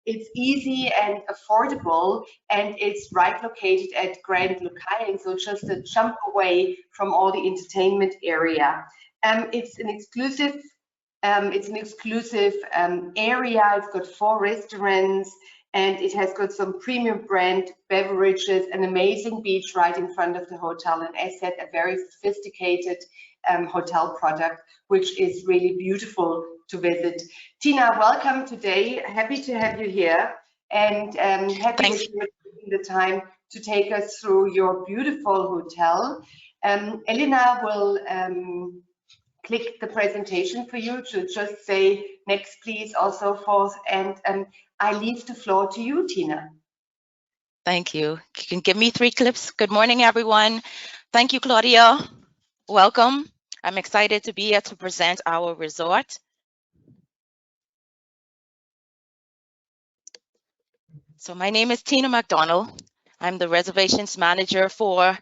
It's easy and affordable, and it's right located at Grand Lucayan, so just a jump away from all the entertainment area. It's an exclusive area. It's got 4 restaurants, and it has got some premium brand beverages, an amazing beach right in front of the hotel, and as said, a very sophisticated hotel product, which is really beautiful to visit. Tina, welcome today. Happy to have you here, and happy that you are taking the time to take us through your beautiful hotel. Elena will click the presentation for you to just say next, please, also forth, and I leave the floor to you, Tina. Thank you. You can give me 3 clips. Good morning, everyone. Thank you, Claudia. Welcome. I'm excited to be here to present our resort. So my name is Tina McDonald. I'm the reservations manager for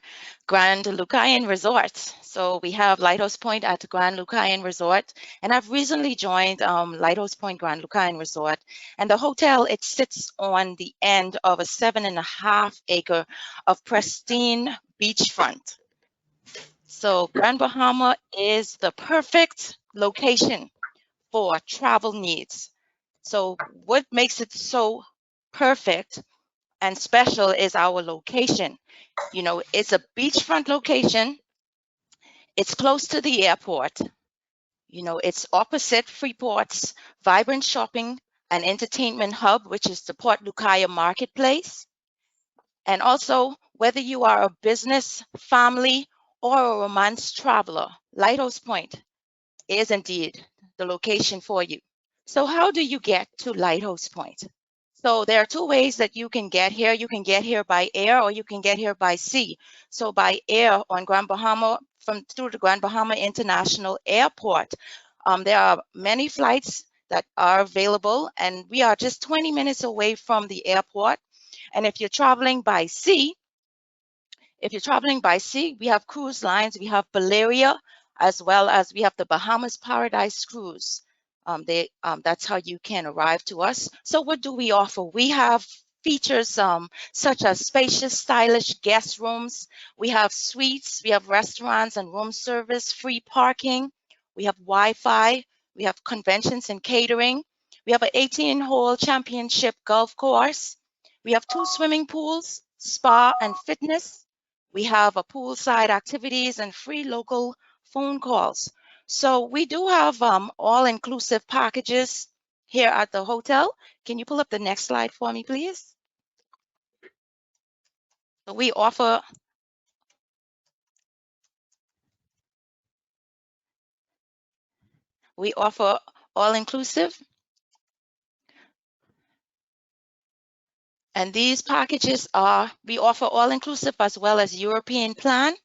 Grand Lucayan Resort. So we have Lighthouse Point at Grand Lucayan Resort, and I've recently joined Lighthouse Point Grand Lucayan Resort. And the hotel, it sits on the end of a 7.5 acre of pristine beachfront. So Grand Bahama is the perfect location for travel needs. So what makes it so perfect and special is our location. You know, it's a beachfront location. It's close to the airport. You know, it's opposite Freeport's vibrant shopping and entertainment hub, which is the Port Lucayan Marketplace. And also, whether you are a business, family, or a romance traveler, Lighthouse Point is indeed the location for you. So how do you get to Lighthouse Point? So there are 2 ways that you can get here. You can get here by air, or you can get here by sea. So by air on Grand Bahama, through the Grand Bahama International Airport, there are many flights that are available, and we are just 20 minutes away from the airport. And if you're traveling by sea, we have cruise lines. We have Balearia, as well as we have the Bahamas Paradise Cruise. That's how you can arrive to us. So what do we offer? We have features such as spacious, stylish guest rooms. We have suites. We have restaurants and room service, free parking. We have Wi-Fi. We have conventions and catering. We have an 18-hole championship golf course. We have 2 swimming pools, spa and fitness. We have a poolside activities and free local phone calls. So we do have all-inclusive packages here at the hotel. Can you pull up the next slide for me, please? So we offer all-inclusive. And these packages we offer all-inclusive as well as European plan.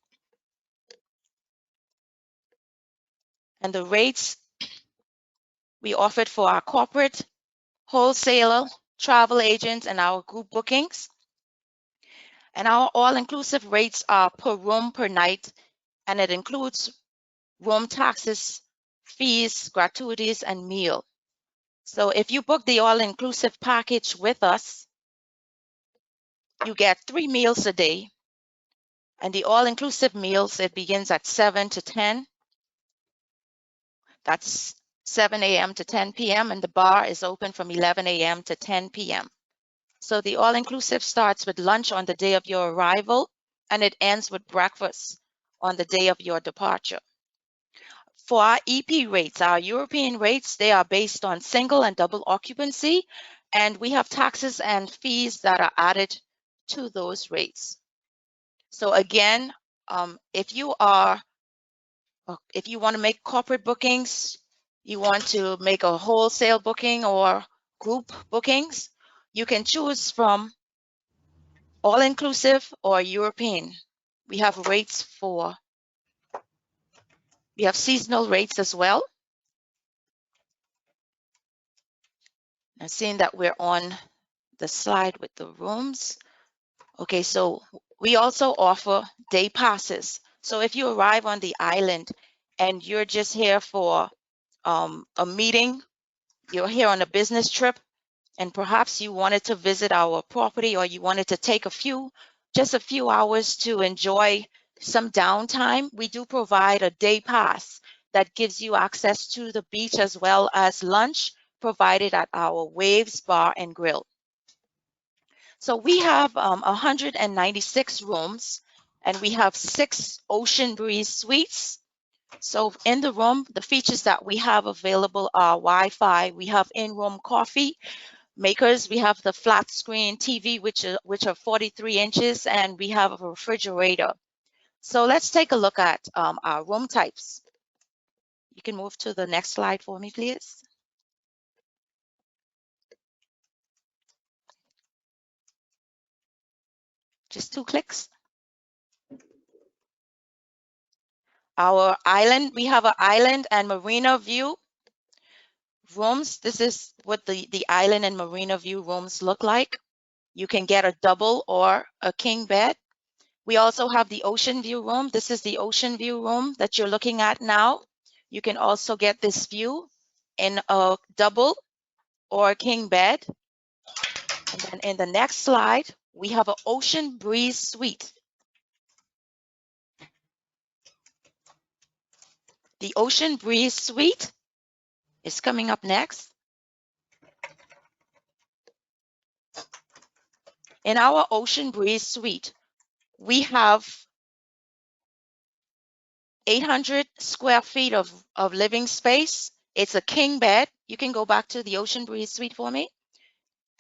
And the rates we offered for our corporate, wholesaler, travel agents, and our group bookings. And our all-inclusive rates are per room per night, and it includes room taxes, fees, gratuities, and meal. So if you book the all-inclusive package with us, you get 3 meals a day. And the all-inclusive meals, it begins at 7 to 10. That's 7 a.m. to 10 p.m. and the bar is open from 11 a.m. to 10 p.m. So the all-inclusive starts with lunch on the day of your arrival, and it ends with breakfast on the day of your departure. For our EP rates, our European rates, they are based on single and double occupancy, and we have taxes and fees that are added to those rates. So again, if you want to make corporate bookings, you want to make a wholesale booking or group bookings, you can choose from all-inclusive or European. We have seasonal rates as well. Now, seeing that we're on the slide with the rooms. Okay, so we also offer day passes. So if you arrive on the island and you're just here for a meeting, you're here on a business trip, and perhaps you wanted to visit our property, or you wanted to take just a few hours to enjoy some downtime, we do provide a day pass that gives you access to the beach as well as lunch provided at our Waves Bar and Grill. So we have 196 rooms, and we have 6 Ocean Breeze suites. So in the room, the features that we have available are Wi-Fi, we have in-room coffee makers, we have the flat screen TV, which are 43 inches, and we have a refrigerator. So let's take a look at our room types. You can move to the next slide for me, please. Just 2 clicks. Our island, we have an island and marina view rooms. This is what the island and marina view rooms look like. You can get a double or a king bed. We also have the ocean view room. This is the ocean view room that you're looking at now. You can also get this view in a double or a king bed. And then in the next slide, we have an Ocean Breeze suite. The Ocean Breeze suite is coming up next. In our Ocean Breeze suite, we have 800 square feet of living space. It's a king bed. You can go back to the Ocean Breeze suite for me.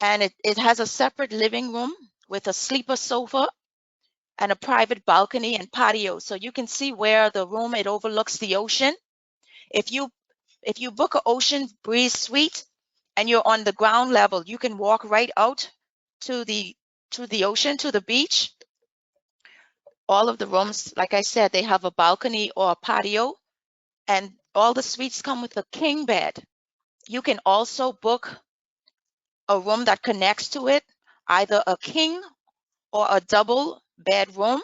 And it has a separate living room with a sleeper sofa and a private balcony and patio. So you can see where the room, it overlooks the ocean. If you book an Ocean Breeze suite and you're on the ground level, you can walk right out to the ocean, to the beach. All of the rooms, like I said, they have a balcony or a patio, and all the suites come with a king bed. You can also book a room that connects to it, either a king or a double bedroom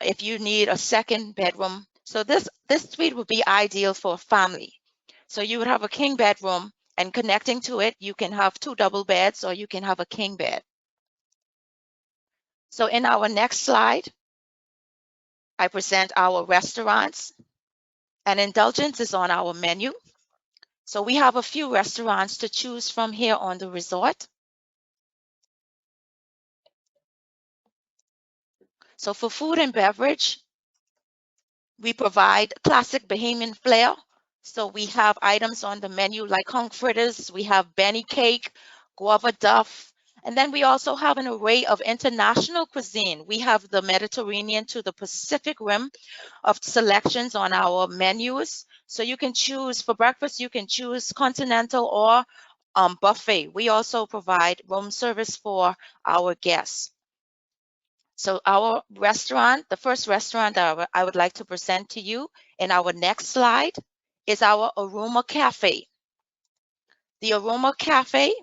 if you need a second bedroom. So this suite would be ideal for a family. So you would have a king bedroom, and connecting to it, you can have 2 double beds, or you can have a king bed. So in our next slide, I present our restaurants, and indulgence is on our menu. So we have a few restaurants to choose from here on the resort. So for food and beverage, we provide classic Bahamian flair. So we have items on the menu like hung fritters, we have Benny cake, guava duff, and then we also have an array of international cuisine. We have the Mediterranean to the Pacific Rim of selections on our menus. So you can choose, for breakfast, you can choose continental or buffet. We also provide room service for our guests. So our restaurant, the first restaurant that I would like to present to you in our next slide is our Aroma Cafe. The Aroma Cafe,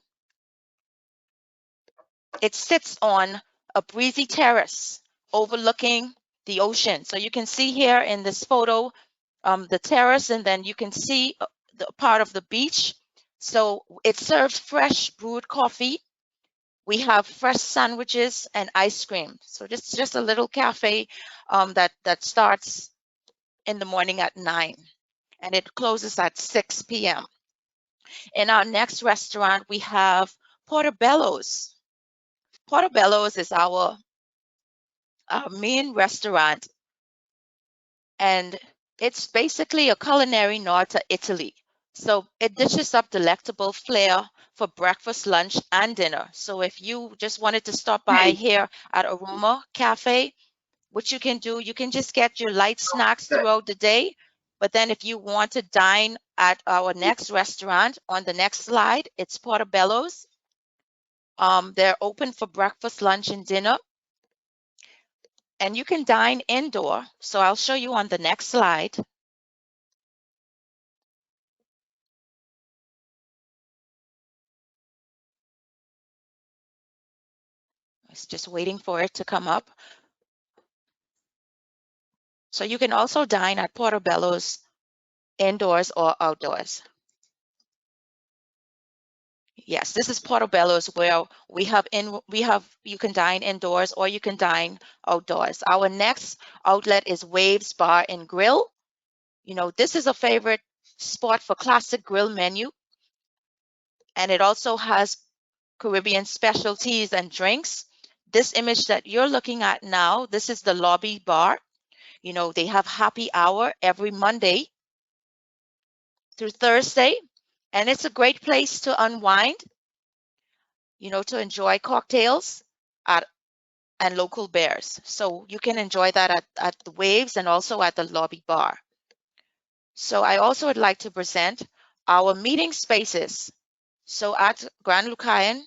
it sits on a breezy terrace overlooking the ocean. So you can see here in this photo, the terrace, and then you can see the part of the beach. So it serves fresh brewed coffee. We have fresh sandwiches and ice cream. So just a little cafe that starts in the morning at 9 and it closes at 6 p.m. In our next restaurant, we have Portobello's. Portobello's is our main restaurant, and it's basically a culinary nod to Italy. So it dishes up delectable flair for breakfast, lunch, and dinner. So if you just wanted to stop by here at Aroma Cafe, what you can do, you can just get your light snacks throughout the day. But then if you want to dine at our next restaurant on the next slide, it's Portobello's. They're open for breakfast, lunch, and dinner. And you can dine indoor. So I'll show you on the next slide. It's just waiting for it to come up. So you can also dine at Portobello's indoors or outdoors. Yes, this is Portobello's, where you can dine indoors or you can dine outdoors. Our next outlet is Waves Bar and Grill. This is a favorite spot for classic grill menu, and it also has Caribbean specialties and drinks. This image that you're looking at now, this is the lobby bar. They have happy hour every Monday through Thursday, and it's a great place to unwind, to enjoy cocktails and local beers. So you can enjoy that at the Waves and also at the lobby bar. So I also would like to present our meeting spaces. So at Grand Lucayan,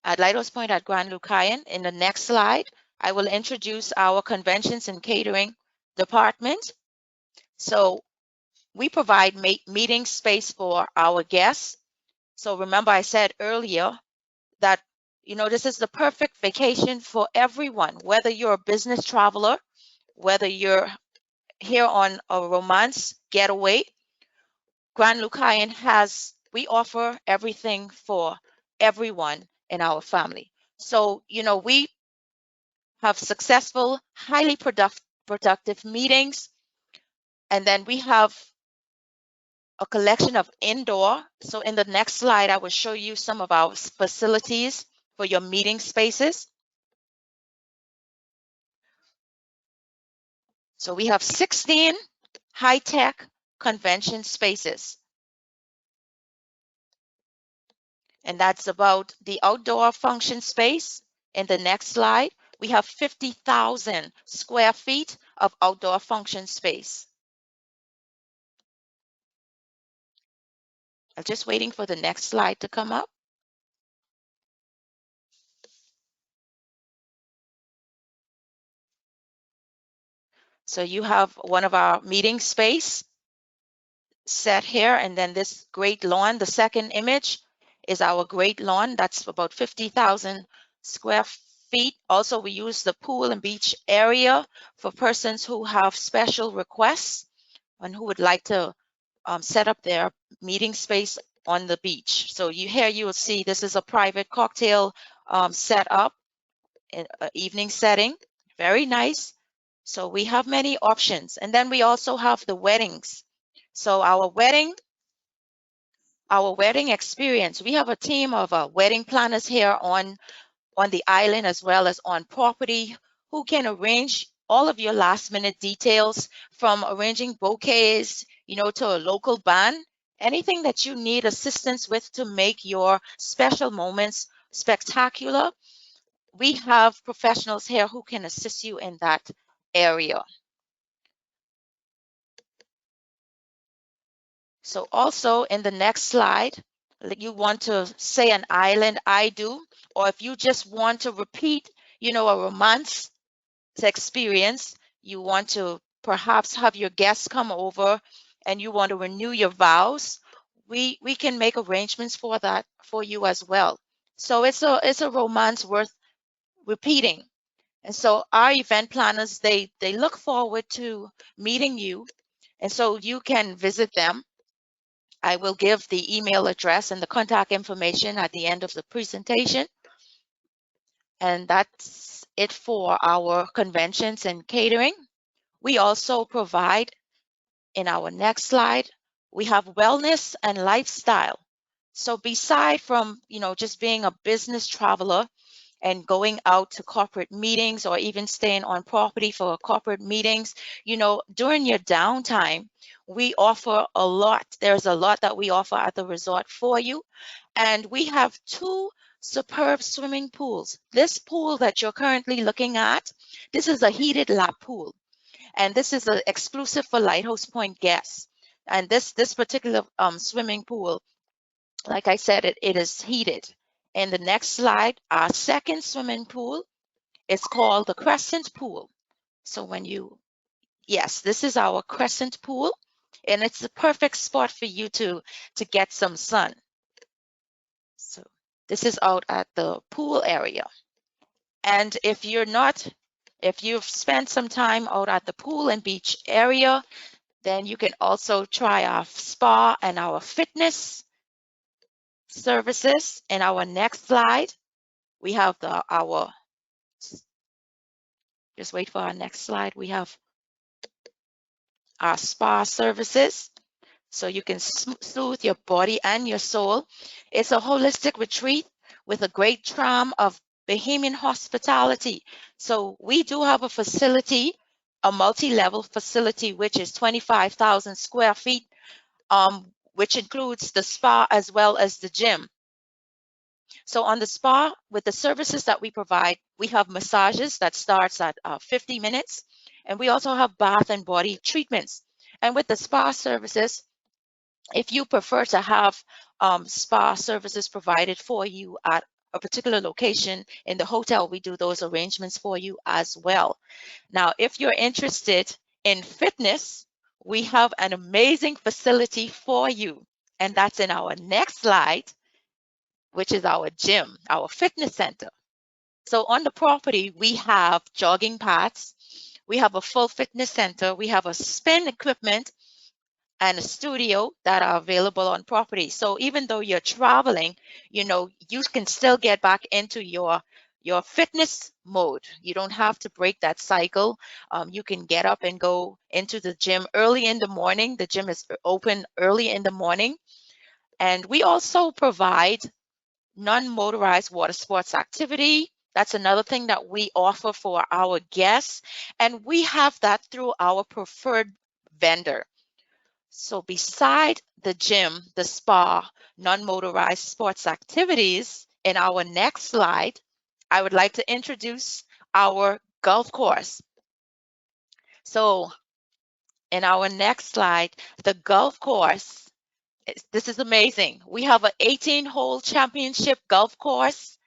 at Lighthouse Point at Grand Lucayan, in the next slide, I will introduce our conventions and catering department. So we provide meeting space for our guests. So remember I said earlier that, this is the perfect vacation for everyone, whether you're a business traveler, whether you're here on a romance getaway. Grand Lucayan we offer everything for everyone in our family. So, we have successful, highly productive meetings. And then we have a collection of indoor. So in the next slide, I will show you some of our facilities for your meeting spaces. So we have 16 high-tech convention spaces. And that's about the outdoor function space. In the next slide, we have 50,000 square feet of outdoor function space. I'm just waiting for the next slide to come up. So you have one of our meeting space set here, and then this great lawn. The second image is our great lawn. That's about 50,000 square feet. Also, we use the pool and beach area for persons who have special requests and who would like to set up their meeting space on the beach. So you will see this is a private cocktail set up in an evening setting. Very nice. So we have many options. And then we also have the weddings. So our wedding experience, we have a team of wedding planners here on the island as well as on property who can arrange all of your last minute details, from arranging bouquets, to a local band, anything that you need assistance with to make your special moments spectacular. We have professionals here who can assist you in that area. So also in the next slide, you want to say an island I do, or if you just want to repeat, a romance experience, you want to perhaps have your guests come over and you want to renew your vows, we can make arrangements for that for you as well. So it's a romance worth repeating. And so our event planners, they look forward to meeting you. And so you can visit them. I will give the email address and the contact information at the end of the presentation. And that's it for our conventions and catering. We also provide, in our next slide, we have wellness and lifestyle. So beside from, just being a business traveler and going out to corporate meetings or even staying on property for corporate meetings, during your downtime, we offer a lot. There's a lot that we offer at the resort for you. And we have 2 superb swimming pools. This pool that you're currently looking at, this is a heated lap pool. And this is exclusive for Lighthouse Point guests. And this particular swimming pool, like I said, it is heated. In the next slide, our second swimming pool is called the Crescent Pool. So yes, this is our Crescent Pool, and it's the perfect spot for you to get some sun. So this is out at the pool area. And if you've spent some time out at the pool and beach area, then you can also try our spa and our fitness services. In our next slide, we have just wait for our next slide. We have our spa services. So you can soothe your body and your soul. It's a holistic retreat with a great charm of Bahamian hospitality. So we do have a facility, a multi-level facility, which is 25,000 square feet, which includes the spa as well as the gym. So on the spa, with the services that we provide, we have massages that starts at 50 minutes, and we also have bath and body treatments. And with the spa services, if you prefer to have spa services provided for you at a particular location in the hotel, we do those arrangements for you as well. Now, if you're interested in fitness, we have an amazing facility for you. And that's in our next slide, which is our gym, our fitness center. So on the property, we have jogging paths, we have a full fitness center, we have a spin equipment, and a studio that are available on property. So even though you're traveling, you can still get back into your fitness mode. You don't have to break that cycle. You can get up and go into the gym early in the morning. The gym is open early in the morning. And we also provide non-motorized water sports activity. That's another thing that we offer for our guests. And we have that through our preferred vendor. So beside the gym, the spa, non-motorized sports activities, in our next slide, I would like to introduce our golf course. So in our next slide, the golf course, this is amazing. We have an 18-hole championship golf course,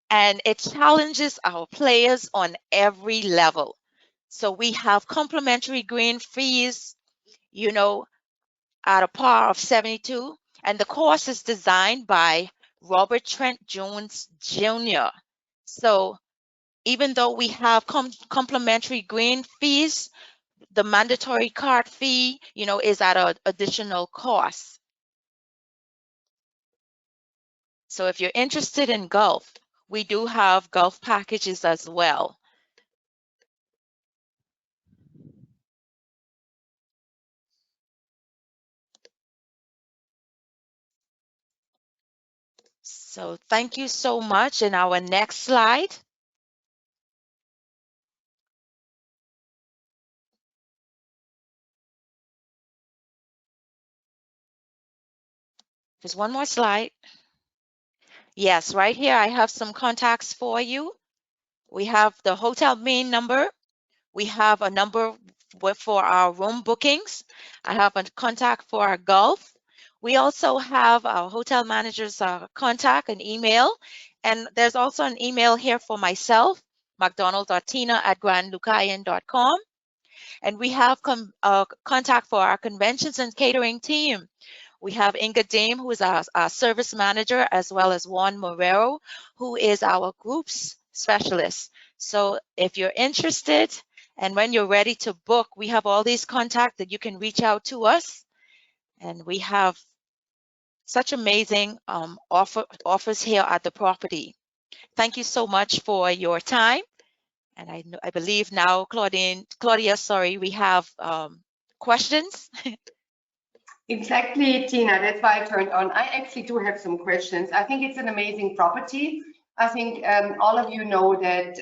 and it challenges our players on every level. So we have complimentary green fees, at a par of 72, and the course is designed by Robert Trent Jones Jr. So even though we have complimentary green fees, the mandatory cart fee, is at an additional cost. So if you're interested in golf, we do have golf packages as well. So thank you so much. In our next slide, just one more slide. Yes, right here I have some contacts for you. We have the hotel main number. We have a number for our room bookings. I have a contact for our golf. We also have our hotel manager's contact and email. And there's also an email here for myself, mcdonald.tina@grandlucayan.com. And we have contact for our conventions and catering team. We have Inga Dame, who is our service manager, as well as Juan Morero, who is our groups specialist. So if you're interested and when you're ready to book, we have all these contacts that you can reach out to us. And we have such amazing offers here at the property. Thank you so much for your time. And I believe now, Claudia, sorry, we have questions. Exactly, Tina, that's why I turned on. I actually do have some questions. I think it's an amazing property. I think all of you know that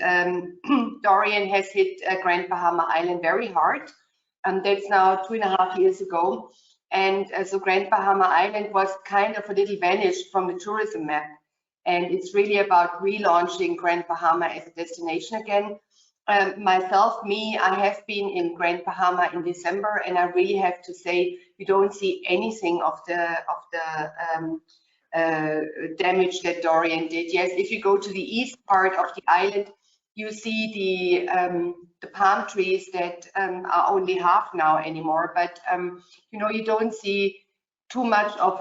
Dorian has hit Grand Bahama Island very hard. That's now 2.5 years ago. And so Grand Bahama Island was kind of a little vanished from the tourism map. And it's really about relaunching Grand Bahama as a destination again. I have been in Grand Bahama in December, and I really have to say you don't see anything of the damage that Dorian did. Yes, if you go to the east part of the island, you see the palm trees that are only half now anymore. But you don't see too much of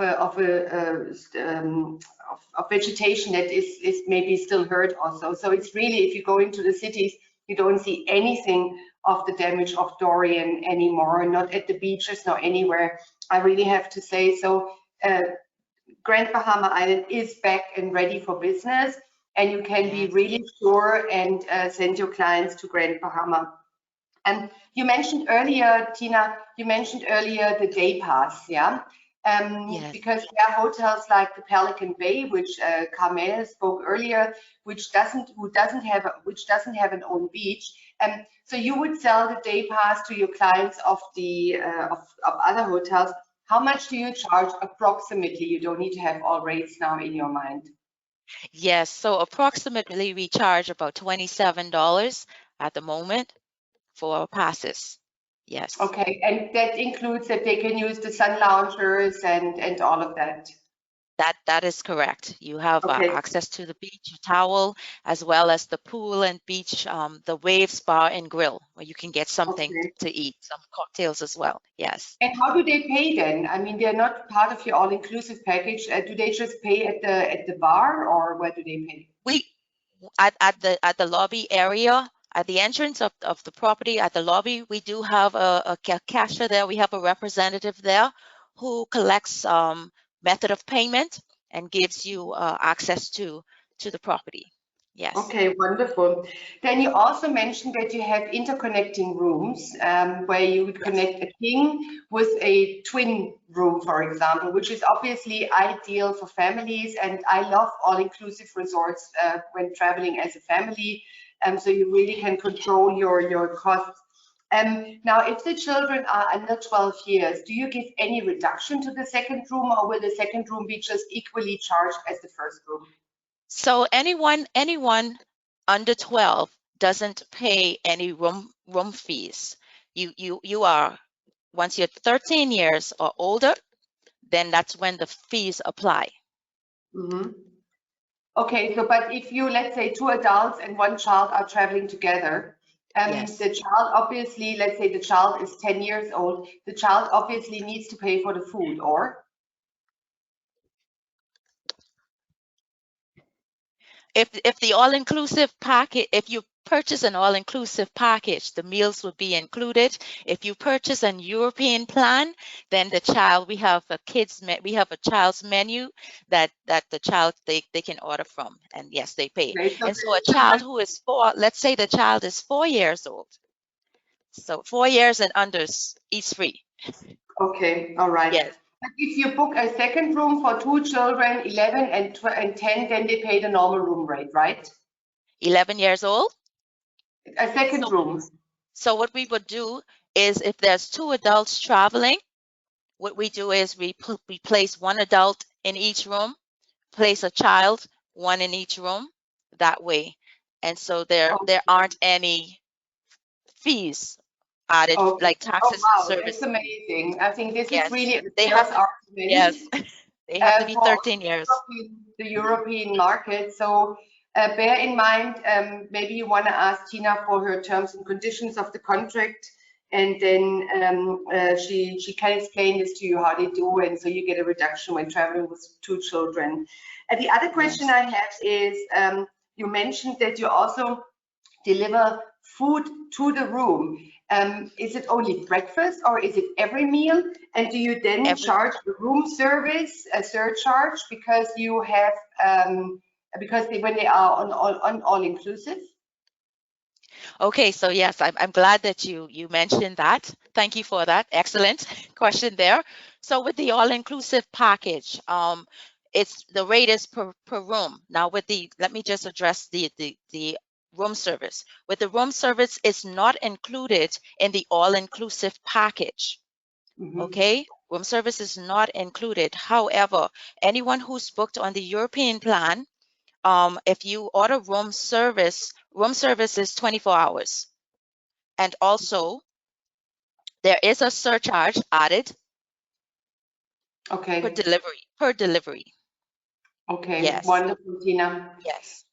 vegetation that is maybe still hurt also. So it's really, if you go into the cities, you don't see anything of the damage of Dorian anymore, not at the beaches, nor anywhere. I really have to say so. Grand Bahama Island is back and ready for business, and you can be Yes. really sure and send your clients to Grand Bahama. And you mentioned earlier, Tina, you mentioned earlier the day pass, yeah? Yes. Because there are hotels like the Pelican Bay, which Carmel spoke earlier, which doesn't have an own beach. So you would sell the day pass to your clients of the of other hotels. How much do you charge approximately? You don't need to have all rates now in your mind. Yes. So approximately we charge about $27 at the moment for passes. Yes. Okay, and that includes that they can use the sun loungers and all of that. That is correct. You have Okay, access to the beach, a towel, as well as the pool and beach, the wave spa and grill, where you can get something okay. to eat, some cocktails as well. Yes. And how do they pay then? I mean, they're not part of your all-inclusive package. Do they just pay at the bar, or where do they pay? We at the lobby area, at the entrance of the property, at the lobby, we do have a cashier there. We have a representative there who collects method of payment and gives you access to the property. Yes. Okay, wonderful. Then you also mentioned that you have interconnecting rooms where you would Yes. connect a king with a twin room, for example, which is obviously ideal for families. And I love all-inclusive resorts when traveling as a family. So you really can control your costs. Now, if the children are under 12 years, do you give any reduction to the second room, or will the second room be just equally charged as the first room? So anyone under 12 doesn't pay any room fees. You are, once you're 13 years or older, then that's when the fees apply. Mhm. Okay, so but if you, let's say, two adults and one child are traveling together, Yes. the child obviously, let's say the child is 10 years old, the child obviously needs to pay for the food, or? If the all-inclusive package, if you purchase an all-inclusive package, the meals would be included. If you purchase an European plan, then we have we have a child's menu that the child they can order from, and yes, they pay. Okay, so And so a the child who is 4, let's say the child is 4 years old, so 4 years and under eats free. okay, all right. Yes, But if you book a second room for two children, 11 and 10, then they pay the normal room rate, right? 11 years old. A second So room. so what we would do is, if there's two adults traveling, what we do is we place one adult in each room, place a child, one in each room, that way. And so there Okay, aren't any fees added, okay. like Oh, taxes and wow, that's service. amazing. I think this is Yes, really a they sales have to, argument. yes, they have to be For 13 years. the European market. So bear in mind, maybe you want to ask Tina for her terms and conditions of the contract, and then she can explain this to you how they do, and so you get a reduction when traveling with two children. And the other question Yes. I have is, you mentioned that you also deliver food to the room. Is it only breakfast, or is it every meal? And do you then Every charge the room service a surcharge because you have when they are on all inclusive? Okay, so yes, I'm glad that you mentioned that. Thank you for that. Excellent question there. So with the all-inclusive package, it's the rate is per room. Now let me just address the room service. With the room service, it's not included in the all-inclusive package. Mhm. Okay, room service is not included. However, anyone who's booked on the European plan, if you order room service is 24 hours. And also, there is a surcharge added per Okay, delivery. Per delivery. okay, Yes. wonderful, Tina. Yes.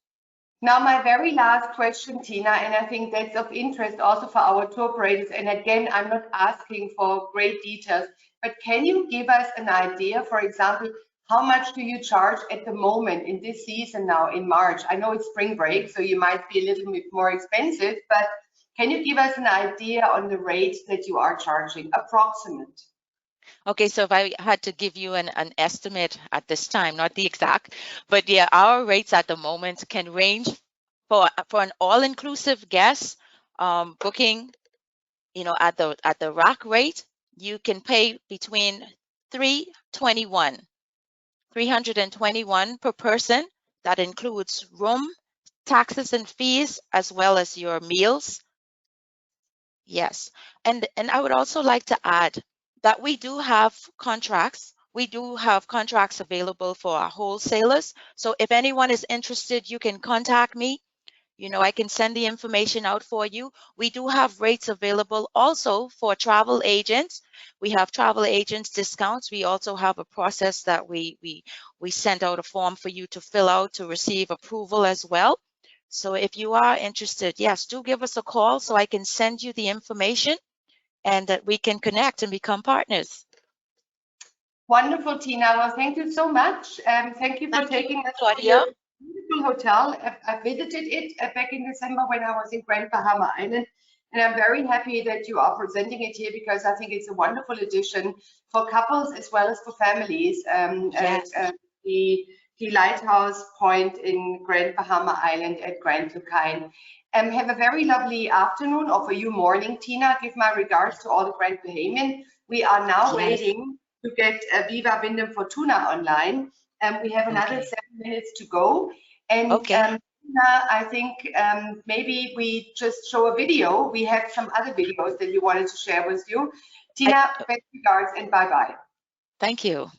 Now, my very last question, Tina, and I think that's of interest also for our tour operators. And again, I'm not asking for great details, but can you give us an idea, for example, how much do you charge at the moment in this season now in March? I know it's spring break, so you might be a little bit more expensive, but can you give us an idea on the rate that you are charging, approximate? Okay, so if I had to give you an estimate at this time, not the exact, but yeah, our rates at the moment can range for an all-inclusive guest booking, at the rack rate, you can pay between 321 per person. That includes room, taxes and fees, as well as your meals. Yes. And I would also like to add that we do have contracts. We do have contracts available for our wholesalers. So if anyone is interested, you can contact me. I can send the information out for you. We do have rates available also for travel agents. We have travel agents discounts. We also have a process that we send out a form for you to fill out to receive approval as well. So if you are interested, yes, do give us a call so I can send you the information and that we can connect and become partners. Wonderful, Tina. Well, thank you so much. Thank you for taking us to Claudia. your beautiful hotel. I visited it back in December when I was in Grand Bahama Island, and I'm very happy that you are presenting it here because I think it's a wonderful addition for couples as well as for families. Yes. The Lighthouse Pointe in Grand Bahama Island at Grand Lucayan. Have a very lovely afternoon, or for you morning, Tina. Give my regards to all the Grand Bahamian. We are now waiting to get Viva Windham Fortuna online. We have another 7 minutes to go. And Tina, I think maybe we just show a video. We have some other videos that you wanted to share with you. Tina, best regards and bye-bye. Thank you.